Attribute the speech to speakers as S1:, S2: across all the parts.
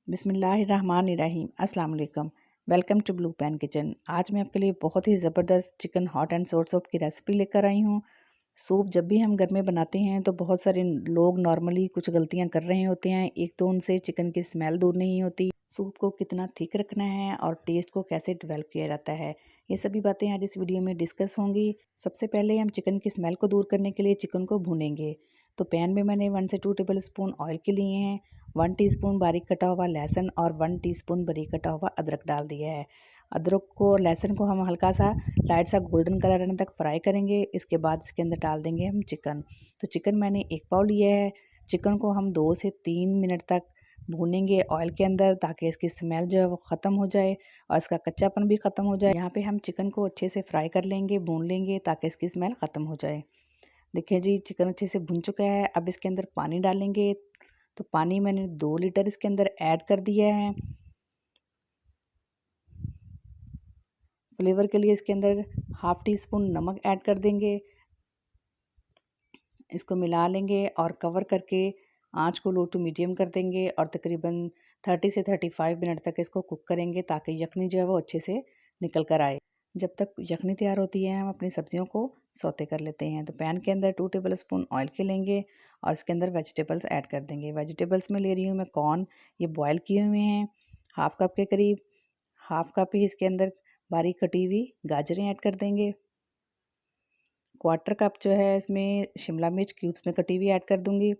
S1: बिस्मिल्लाहिर्रहमानिर्रहीम। अस्सलाम वालेकुम। Welcome to blue pan kitchen. आज मैं आपके लिए बहुत ही ज़बरदस्त chicken hot and sour soup की रेसिपी लेकर आई हूँ। सूप जब भी हम घर में बनाते हैं तो बहुत सारे लोग नॉर्मली कुछ गलतियाँ कर रहे होते हैं। एक तो उनसे चिकन की स्मेल दूर नहीं होती, सूप को कितना थिक रखना है और टेस्ट को कैसे डेवलप किया जाता है, ये सभी बातें आज इस वीडियो में डिस्कस होंगी। सबसे पहले हम चिकन की स्मेल को दूर करने के लिए चिकन को भूनेंगे। तो पैन में मैंने 1 से 2 टेबल स्पून ऑयल के लिए हैं। 1 टीस्पून बारीक कटा हुआ लहसुन और 1 टीस्पून बारीक कटा हुआ अदरक डाल दिया है। अदरक को और लहसुन को हम हल्का सा लाइट सा गोल्डन कलर आने तक फ्राई करेंगे। इसके बाद इसके अंदर डाल देंगे हम चिकन। तो चिकन मैंने 1 पाव लिया है। चिकन को हम 2 से 3 मिनट तक भूनेंगे ऑयल के अंदर, ताकि इसकी स्मेल जो है वो ख़त्म हो जाए और इसका कच्चापन भी ख़त्म हो जाए। यहाँ पे हम चिकन को अच्छे से फ्राई कर लेंगे, भून लेंगे, ताकि इसकी स्मेल ख़त्म हो जाए। देखिए जी, चिकन अच्छे से भुन चुका है। अब इसके अंदर पानी डालेंगे। तो पानी मैंने 2 लीटर इसके अंदर ऐड कर दिया है। फ्लेवर के लिए इसके अंदर हाफ टी स्पून नमक ऐड कर देंगे। इसको मिला लेंगे और कवर करके आंच को लो टू मीडियम कर देंगे और तकरीबन 30 से 35 मिनट तक इसको कुक करेंगे, ताकि यखनी जो है वो अच्छे से निकल कर आए। जब तक यखनी तैयार होती है हम अपनी सब्जियों को सौते कर लेते हैं। तो पैन के अंदर 2 टेबल स्पून ऑयल के लेंगे और इसके अंदर वेजिटेबल्स ऐड कर देंगे। वेजिटेबल्स में ले रही हूँ मैं कॉर्न, ये बॉयल किए हुए हैं हाफ कप के करीब। हाफ कप ही इसके अंदर बारीक कटी हुई गाजरें ऐड कर देंगे। क्वार्टर कप जो है इसमें शिमला मिर्च क्यूब्स में कटी हुई ऐड कर दूंगी।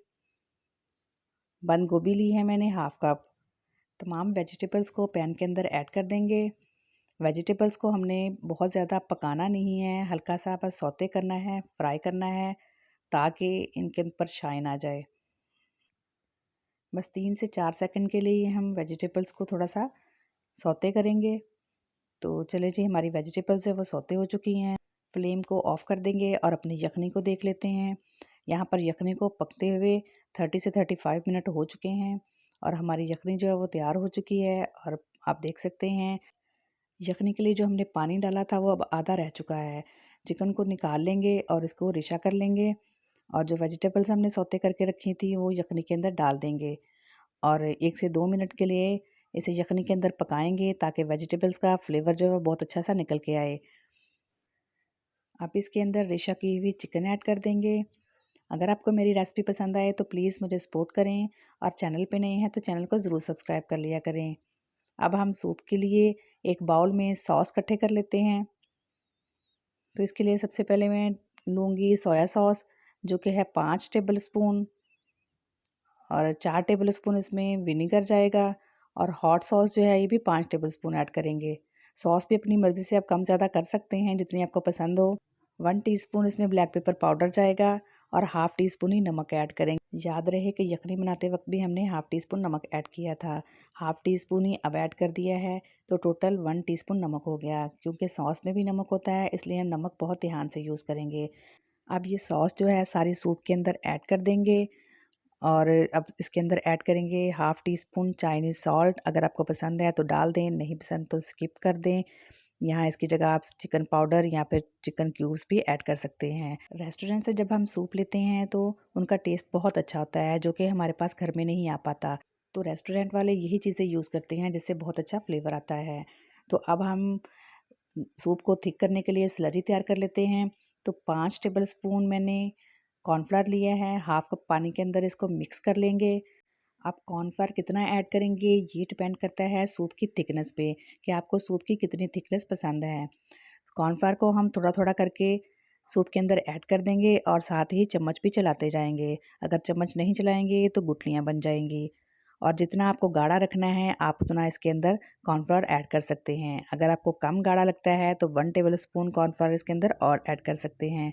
S1: बंद गोभी ली है मैंने हाफ कप। तमाम वेजिटेबल्स को पैन के अंदर ऐड कर देंगे। वेजिटेबल्स को हमने बहुत ज़्यादा पकाना नहीं है, हल्का सा बस सौते करना है, फ्राई करना है, ताकि इनके ऊपर शाइन आ जाए। बस 3 से 4 सेकंड के लिए हम वेजिटेबल्स को थोड़ा सा सौते करेंगे। तो चले जी, हमारी वेजिटेबल्स है वो सौते हो चुकी हैं। फ्लेम को ऑफ़ कर देंगे और अपनी यखनी को देख लेते हैं। यहाँ पर यखनी को पकते हुए 30 से 35 मिनट हो चुके हैं और हमारी यखनी जो है वो तैयार हो चुकी है। और आप देख सकते हैं यखनी के लिए जो हमने पानी डाला था वो अब आधा रह चुका है। चिकन को निकाल लेंगे और इसको रिशा कर लेंगे और जो वेजिटेबल्स हमने सौते करके रखी थी वो यखनी के अंदर डाल देंगे और 1 से 2 मिनट के लिए इसे यखनी के अंदर पकाएंगे, ताकि वेजिटेबल्स का फ्लेवर जो है बहुत अच्छा सा निकल के आए। आप इसके अंदर रेशा की हुई चिकन ऐड कर देंगे। अगर आपको मेरी रेसिपी पसंद आए तो प्लीज़ मुझे सपोर्ट करें और चैनल पे नए हैं तो चैनल को ज़रूर सब्सक्राइब कर लिया करें। अब हम सूप के लिए एक बाउल में सॉस इकट्ठे कर लेते हैं। तो इसके लिए सबसे पहले मैं लूँगी सोया सॉस, जो कि है 5 टेबल स्पून और 4 टेबल स्पून इसमें विनेगर जाएगा और हॉट सॉस जो है ये भी 5 टेबल स्पून ऐड करेंगे। सॉस भी अपनी मर्ज़ी से आप कम ज़्यादा कर सकते हैं, जितनी आपको पसंद हो। 1 टीस्पून इसमें ब्लैक पेपर पाउडर जाएगा और हाफ़ टी स्पून ही नमक ऐड करेंगे। याद रहे कि यखनी बनाते वक्त भी हमने हाफ़ टी स्पून नमक ऐड किया था। हाफ़ टी स्पून ही अब ऐड कर दिया है, तो टोटल 1 टीस्पून नमक हो गया। क्योंकि सॉस में भी नमक होता है, इसलिए हम नमक बहुत ध्यान से यूज़ करेंगे। अब ये सॉस जो है सारी सूप के अंदर ऐड कर देंगे और अब इसके अंदर ऐड करेंगे half tea spoon Chinese salt. अगर आपको पसंद है तो डाल दें, नहीं पसंद तो स्किप कर दें। यहाँ इसकी जगह आप चिकन पाउडर या फिर चिकन क्यूब्स भी ऐड कर सकते हैं। रेस्टोरेंट से जब हम सूप लेते हैं तो उनका टेस्ट बहुत अच्छा होता है, जो कि हमारे पास घर में नहीं आ पाता। तो रेस्टोरेंट वाले यही चीज़ें यूज़ करते हैं, जिससे बहुत अच्छा फ्लेवर आता है। तो अब हम सूप को थिक करने के लिए स्लरी तैयार कर लेते हैं। तो 5 टेबल स्पून मैंने कॉर्नफ्लावर लिया है, हाफ कप पानी के अंदर इसको मिक्स कर लेंगे। आप कॉर्नफ्लावर कितना ऐड करेंगे ये डिपेंड करता है सूप की थिकनेस पे, कि आपको सूप की कितनी थिकनेस पसंद है। कॉर्नफ्लावर को हम थोड़ा थोड़ा करके सूप के अंदर ऐड कर देंगे और साथ ही चम्मच भी चलाते जाएंगे। अगर चम्मच नहीं चलाएंगे तो गुठलियाँ बन जाएंगी। और जितना आपको गाढ़ा रखना है आप उतना इसके अंदर कॉर्नफ्लावर ऐड कर सकते हैं। अगर आपको कम गाढ़ा लगता है तो 1 टेबल स्पून कॉर्नफ्लावर इसके अंदर और ऐड कर सकते हैं।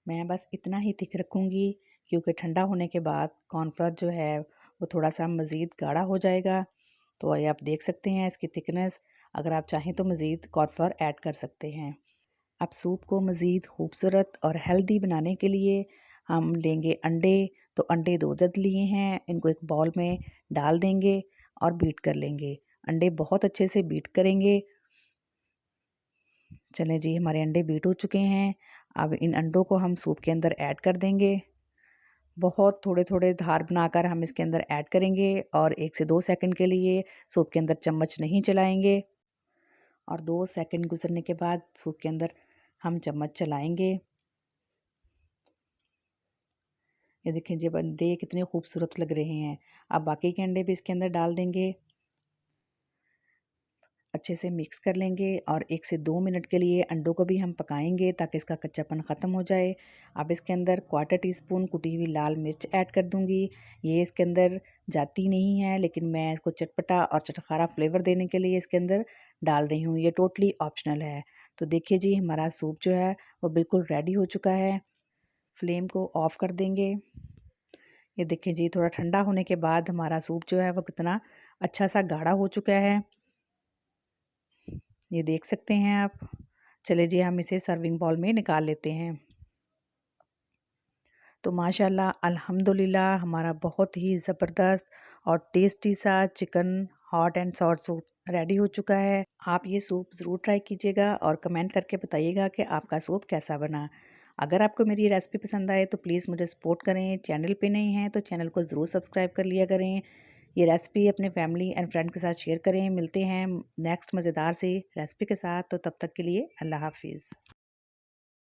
S1: मैं बस इतना ही थिक रखूँगी, क्योंकि ठंडा होने के बाद कॉर्नफ्लोर जो है वो थोड़ा सा मज़ीद गाढ़ा हो जाएगा। तो ये आप देख सकते हैं इसकी थिकनेस। अगर आप चाहें तो मज़ीद कॉर्नफ्लोर ऐड कर सकते हैं। अब सूप को मज़ीद खूबसूरत और हेल्दी बनाने के लिए हम लेंगे अंडे। तो अंडे 2 अदद लिए हैं, इनको एक बाउल में डाल देंगे और बीट कर लेंगे। अंडे बहुत अच्छे से बीट करेंगे। चलें जी, हमारे अंडे बीट हो चुके हैं। अब इन अंडों को हम सूप के अंदर ऐड कर देंगे। बहुत थोड़े-थोड़े धार बनाकर हम इसके अंदर ऐड करेंगे और 1 से 2 सेकंड के लिए सूप के अंदर चम्मच नहीं चलाएँगे और 2 सेकंड गुज़रने के बाद सूप के अंदर हम चम्मच चलाएँगे। ये देखें जब अंडे कितने खूबसूरत लग रहे हैं। अब बाकी के अंडे भी इसके अंदर डाल देंगे। अच्छे से मिक्स कर लेंगे और 1 से 2 मिनट के लिए अंडों को भी हम पकाएंगे ताकि इसका कच्चापन ख़त्म हो जाए। अब इसके अंदर 1/4 टीस्पून कुटी हुई लाल मिर्च ऐड कर दूंगी। ये इसके अंदर जाती नहीं है लेकिन मैं इसको चटपटा और चटखारा फ्लेवर देने के लिए इसके अंदर डाल रही हूँ। ये टोटली ऑप्शनल है। तो देखिए जी हमारा सूप जो है वो बिल्कुल रेडी हो चुका है। फ्लेम को ऑफ़ कर देंगे। ये देखिए जी थोड़ा ठंडा होने के बाद हमारा सूप जो है वो कितना अच्छा सा गाढ़ा हो चुका है। ये देख सकते हैं आप। चलिए जी हम इसे सर्विंग बाउल में निकाल लेते हैं। तो माशाल्लाह अल्हम्दुलिल्लाह हमारा बहुत ही ज़बरदस्त और टेस्टी सा chicken hot and sour soup ready हो चुका है। आप ये सूप ज़रूर ट्राई कीजिएगा और कमेंट करके बताइएगा कि आपका सूप कैसा बना। अगर आपको मेरी रेसिपी पसंद आए तो प्लीज़ मुझे सपोर्ट करें। चैनल पे नहीं हैं तो चैनल को ज़रूर सब्सक्राइब कर लिया करें। ये रेसिपी अपने फैमिली एंड फ्रेंड के साथ शेयर करें। मिलते हैं नेक्स्ट मज़ेदार सी रेसिपी के साथ। तो तब तक के लिए अल्लाह हाफ़िज़।